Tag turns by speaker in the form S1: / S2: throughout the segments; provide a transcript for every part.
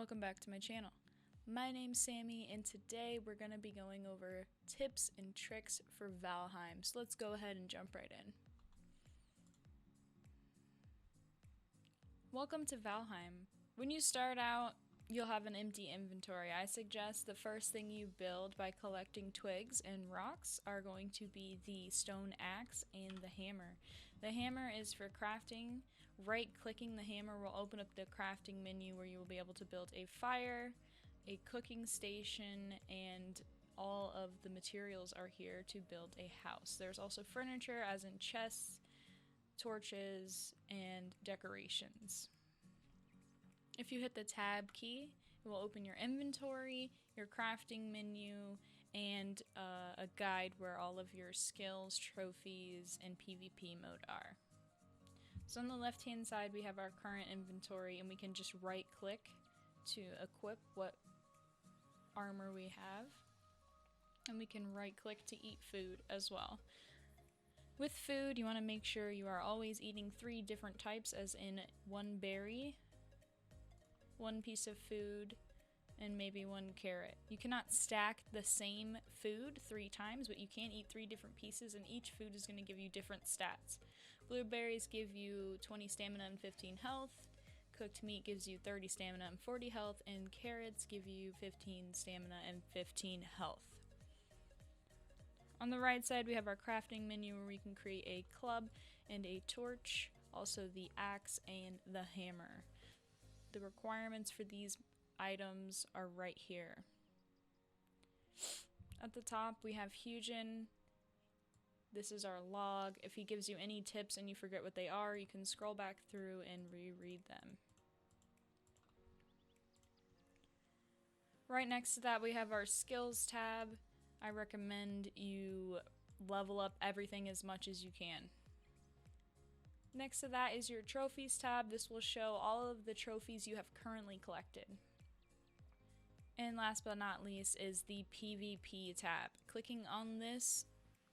S1: Welcome back to my channel. My name's Sammy and today we're going to be going over tips and tricks for Valheim. So let's go ahead and jump right in. Welcome to Valheim. When you start out, you'll have an empty inventory. I suggest the first thing you build by collecting twigs and rocks are going to be the stone axe and the hammer. The hammer is for crafting. Right-clicking the hammer will open up the crafting menu where you will be able to build a fire, a cooking station, and all of the materials are here to build a house. There's also furniture as in chests, torches, and decorations. If you hit the tab key, it will open your inventory, your crafting menu, and a guide where all of your skills, trophies, and PvP mode are. So on the left hand side we have our current inventory, and we can just right click to equip what armor we have. And we can right click to eat food as well. With food, you want to make sure you are always eating 3 different types, as in 1 berry, 1 piece of food, and maybe 1 carrot. You cannot stack the same food 3 times, but you can eat 3 different pieces, and each food is going to give you different stats. Blueberries give you 20 stamina and 15 health. Cooked meat gives you 30 stamina and 40 health, and carrots give you 15 stamina and 15 health. On the right side we have our crafting menu where we can create a club and a torch, also the axe and the hammer. The requirements for these items are right here. At the top we have Hugin. This is our log. If he gives you any tips and you forget what they are, you can scroll back through and reread them. Right next to that we have our skills tab. I recommend you level up everything as much as you can. Next to that is your trophies tab. This will show all of the trophies you have currently collected. And last but not least is the PvP tab. Clicking on this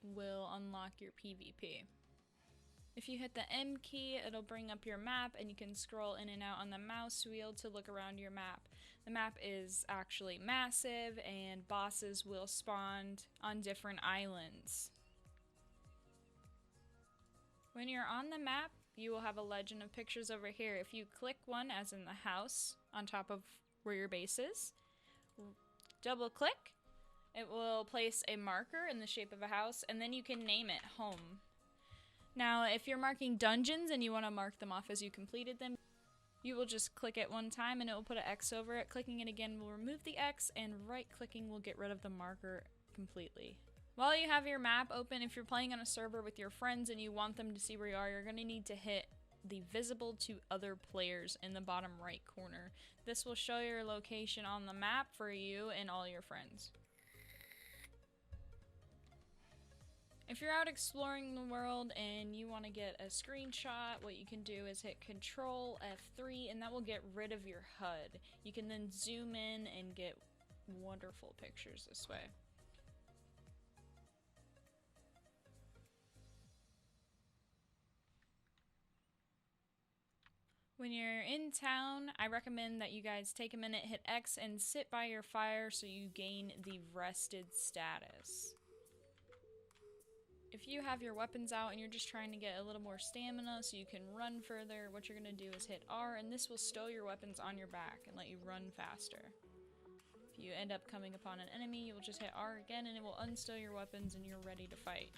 S1: will unlock your PvP. If you hit the M key, it'll bring up your map and you can scroll in and out on the mouse wheel to look around your map. The map is actually massive and bosses will spawn on different islands. When you're on the map, you will have a legend of pictures over here. If you click one, as in the house, on top of where your base is, double click, it will place a marker in the shape of a house, and then you can name it home. Now, if you're marking dungeons and you want to mark them off as you completed them, you will just click it one time and it will put an X over it. Clicking it again will remove the X, and right-clicking will get rid of the marker completely. While you have your map open, if you're playing on a server with your friends and you want them to see where you are, you're going to need to hit the visible to other players in the bottom right corner. This will show your location on the map for you and all your friends. If you're out exploring the world and you want to get a screenshot, what you can do is hit Control F3 and that will get rid of your HUD. You can then zoom in and get wonderful pictures this way. When you're in town, I recommend that you guys take a minute, hit X, and sit by your fire so you gain the rested status. If you have your weapons out and you're just trying to get a little more stamina so you can run further, what you're going to do is hit R, and this will stow your weapons on your back and let you run faster. If you end up coming upon an enemy, you will just hit R again and it will unstow your weapons and you're ready to fight.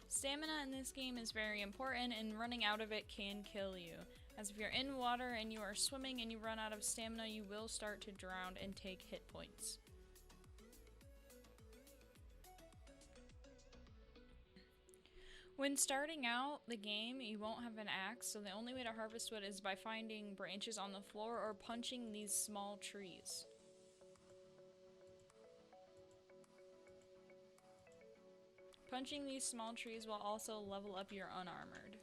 S1: Stamina in this game is very important, and running out of it can kill you. As if you're in water and you are swimming and you run out of stamina, you will start to drown and take hit points. When starting out the game, you won't have an axe, so the only way to harvest wood is by finding branches on the floor or punching these small trees. Punching these small trees will also level up your unarmored.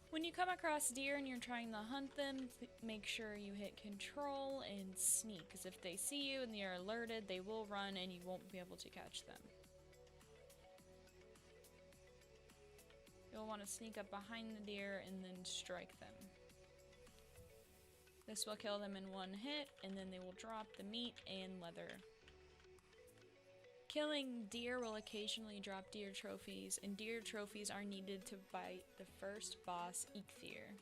S1: When you come across deer and you're trying to hunt them, make sure you hit Control and sneak, because if they see you and they are alerted, they will run and you won't be able to catch them. You'll want to sneak up behind the deer and then strike them. This will kill them in one hit, and then they will drop the meat and leather. Killing deer will occasionally drop deer trophies, and deer trophies are needed to fight the first boss, Eikthyr.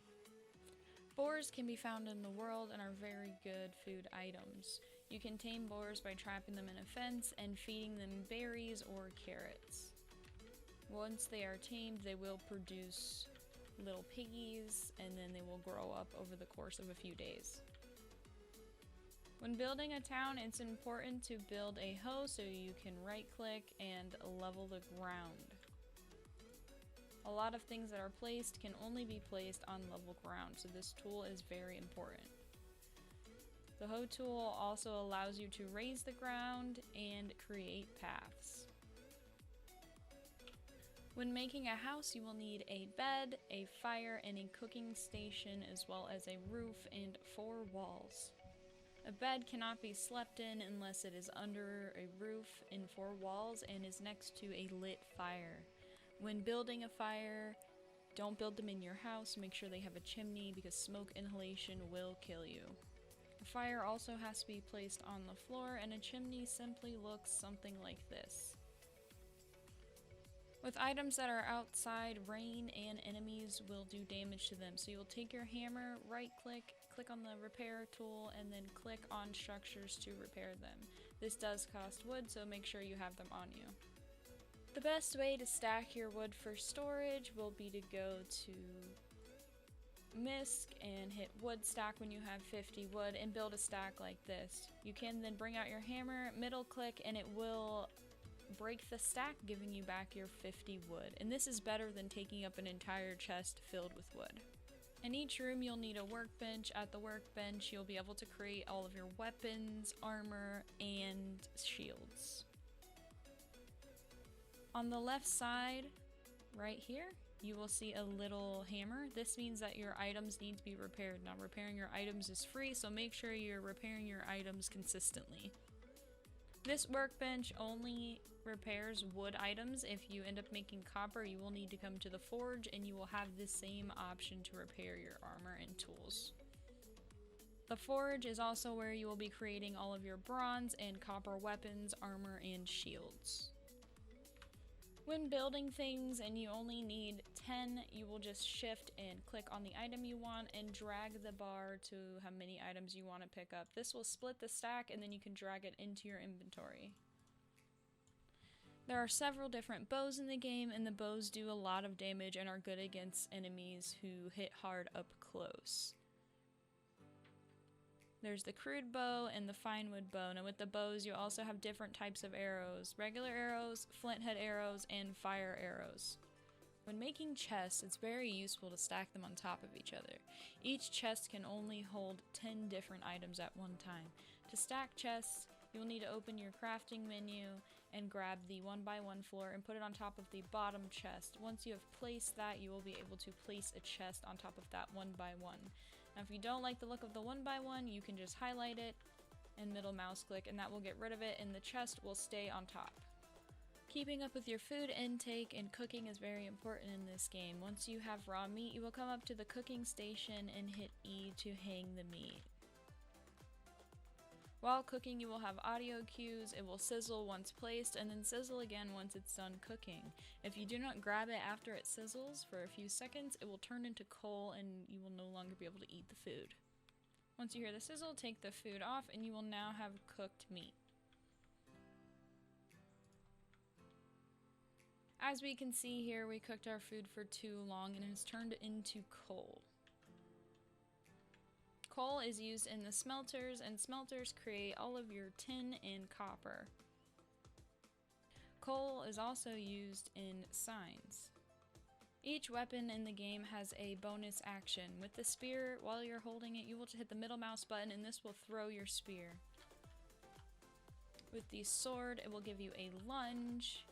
S1: Boars can be found in the world and are very good food items. You can tame boars by trapping them in a fence and feeding them berries or carrots. Once they are tamed, they will produce little piggies, and then they will grow up over the course of a few days. When building a town, it's important to build a hoe so you can right-click and level the ground. A lot of things that are placed can only be placed on level ground, so this tool is very important. The hoe tool also allows you to raise the ground and create paths. When making a house, you will need a bed, a fire, and a cooking station, as well as a roof and 4 walls. A bed cannot be slept in unless it is under a roof and 4 walls and is next to a lit fire. When building a fire, don't build them in your house. Make sure they have a chimney because smoke inhalation will kill you. A fire also has to be placed on the floor, and a chimney simply looks something like this. With items that are outside, rain and enemies will do damage to them. So you will take your hammer, right click, click on the repair tool, and then click on structures to repair them. This does cost wood, so make sure you have them on you. The best way to stack your wood for storage will be to go to MISC and hit wood stack when you have 50 wood and build a stack like this. You can then bring out your hammer, middle click, and it will break the stack, giving you back your 50 wood. And this is better than taking up an entire chest filled with wood. In each room you'll need a workbench. At the workbench you'll be able to create all of your weapons, armor, and shields. On the left side, right here, you will see a little hammer. This means that your items need to be repaired. Now, repairing your items is free, so make sure you're repairing your items consistently. This workbench only repairs wood items. If you end up making copper, you will need to come to the forge, and you will have the same option to repair your armor and tools. The forge is also where you will be creating all of your bronze and copper weapons, armor, and shields. When building things and you only need 10, you will just shift and click on the item you want and drag the bar to how many items you want to pick up. This will split the stack, and then you can drag it into your inventory. There are several different bows in the game, and the bows do a lot of damage and are good against enemies who hit hard up close. There's the crude bow and the fine wood bow. Now with the bows, you also have different types of arrows. Regular arrows, flint head arrows, and fire arrows. When making chests, it's very useful to stack them on top of each other. Each chest can only hold 10 different items at one time. To stack chests, you will need to open your crafting menu and grab the 1x1 floor and put it on top of the bottom chest. Once you have placed that, you will be able to place a chest on top of that 1x1. Now if you don't like the look of the 1x1, you can just highlight it and middle mouse click, and that will get rid of it, and the chest will stay on top. Keeping up with your food intake and cooking is very important in this game. Once you have raw meat, you will come up to the cooking station and hit E to hang the meat. While cooking, you will have audio cues. It will sizzle once placed and then sizzle again once it's done cooking. If you do not grab it after it sizzles for a few seconds, it will turn into coal and you will no longer be able to eat the food. Once you hear the sizzle, take the food off and you will now have cooked meat. As we can see here, we cooked our food for too long and it has turned into coal. Coal is used in the smelters, and smelters create all of your tin and copper. Coal is also used in signs. Each weapon in the game has a bonus action. With the spear, while you're holding it, you will just hit the middle mouse button and this will throw your spear. With the sword, it will give you a lunge,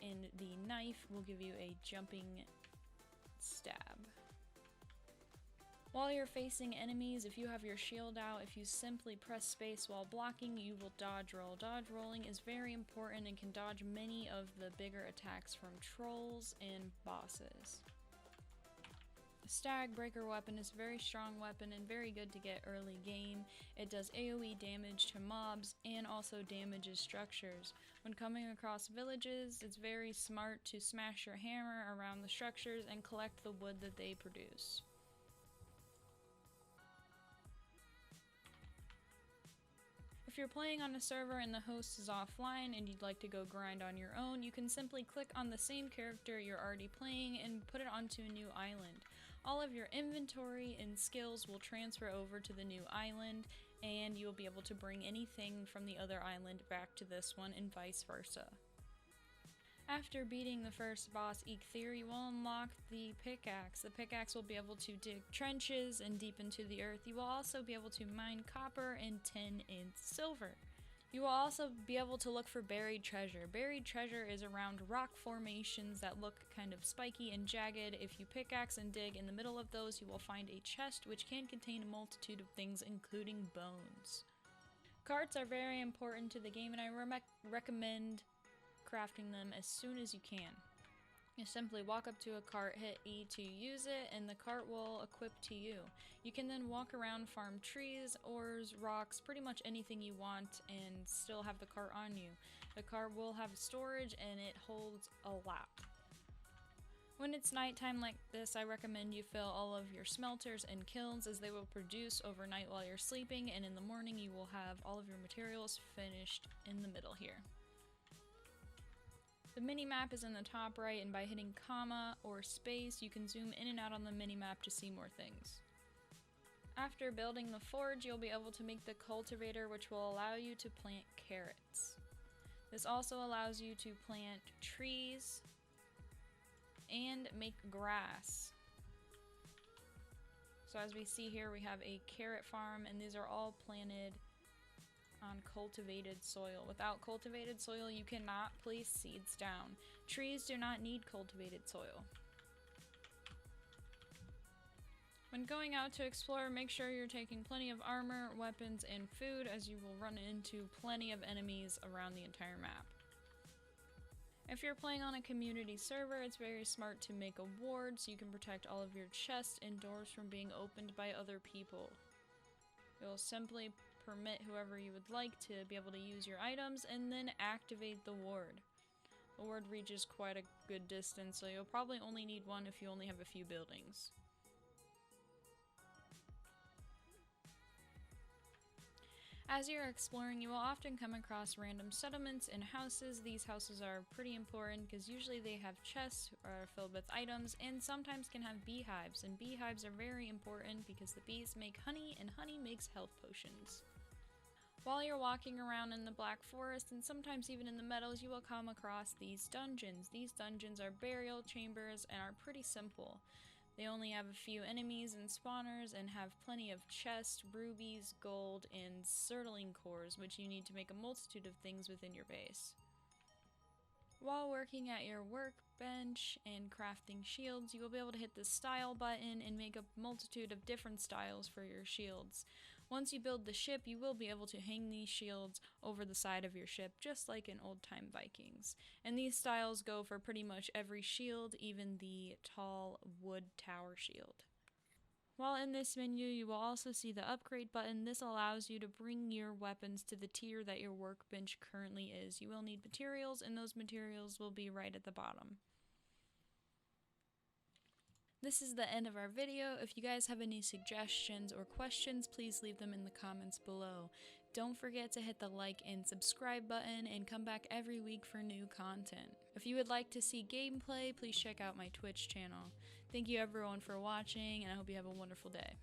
S1: and the knife will give you a jumping stab. While you're facing enemies, if you have your shield out, if you simply press space while blocking, you will dodge roll. Dodge rolling is very important and can dodge many of the bigger attacks from trolls and bosses. Stag Breaker weapon is a very strong weapon and very good to get early game. It does AoE damage to mobs and also damages structures. When coming across villages, it's very smart to smash your hammer around the structures and collect the wood that they produce. If you're playing on a server and the host is offline and you'd like to go grind on your own, you can simply click on the same character you're already playing and put it onto a new island. All of your inventory and skills will transfer over to the new island, and you'll be able to bring anything from the other island back to this one and vice versa. After beating the first boss, Eikthyr, you will unlock the pickaxe. The pickaxe will be able to dig trenches and deep into the earth. You will also be able to mine copper and tin and silver. You will also be able to look for buried treasure. Buried treasure is around rock formations that look kind of spiky and jagged. If you pickaxe and dig in the middle of those, you will find a chest which can contain a multitude of things, including bones. Carts are very important to the game, and I recommend crafting them as soon as you can. You simply walk up to a cart, hit E to use it, and the cart will equip to you. You can then walk around, farm trees, ores, rocks, pretty much anything you want, and still have the cart on you. The cart will have storage and it holds a lot. When it's nighttime like this, I recommend you fill all of your smelters and kilns, as they will produce overnight while you're sleeping, and in the morning you will have all of your materials finished in the middle here. The mini-map is in the top right, and by hitting comma or space, you can zoom in and out on the mini-map to see more things. After building the forge, you'll be able to make the cultivator, which will allow you to plant carrots. This also allows you to plant trees and make grass. So as we see here, we have a carrot farm, and these are all planted on cultivated soil. Without cultivated soil, you cannot place seeds down. Trees do not need cultivated soil. When going out to explore, make sure you're taking plenty of armor, weapons, and food, as you will run into plenty of enemies around the entire map. If you're playing on a community server, it's very smart to make a ward so you can protect all of your chests and doors from being opened by other people. You'll simply permit whoever you would like to be able to use your items, and then activate the ward. The ward reaches quite a good distance, so you'll probably only need one if you only have a few buildings. As you're exploring, you will often come across random settlements and houses. These houses are pretty important because usually they have chests are filled with items, and sometimes can have beehives. And beehives are very important because the bees make honey, and honey makes health potions. While you're walking around in the Black Forest, and sometimes even in the meadows, you will come across these dungeons. These dungeons are burial chambers and are pretty simple. They only have a few enemies and spawners, and have plenty of chests, rubies, gold, and certling cores, which you need to make a multitude of things within your base. While working at your workbench and crafting shields, you will be able to hit the style button and make a multitude of different styles for your shields. Once you build the ship, you will be able to hang these shields over the side of your ship, just like in old-time Vikings. And these styles go for pretty much every shield, even the tall wood tower shield. While in this menu, you will also see the upgrade button. This allows you to bring your weapons to the tier that your workbench currently is. You will need materials, and those materials will be right at the bottom. This is the end of our video. If you guys have any suggestions or questions, please leave them in the comments below. Don't forget to hit the like and subscribe button, and come back every week for new content. If you would like to see gameplay, please check out my Twitch channel. Thank you everyone for watching, and I hope you have a wonderful day.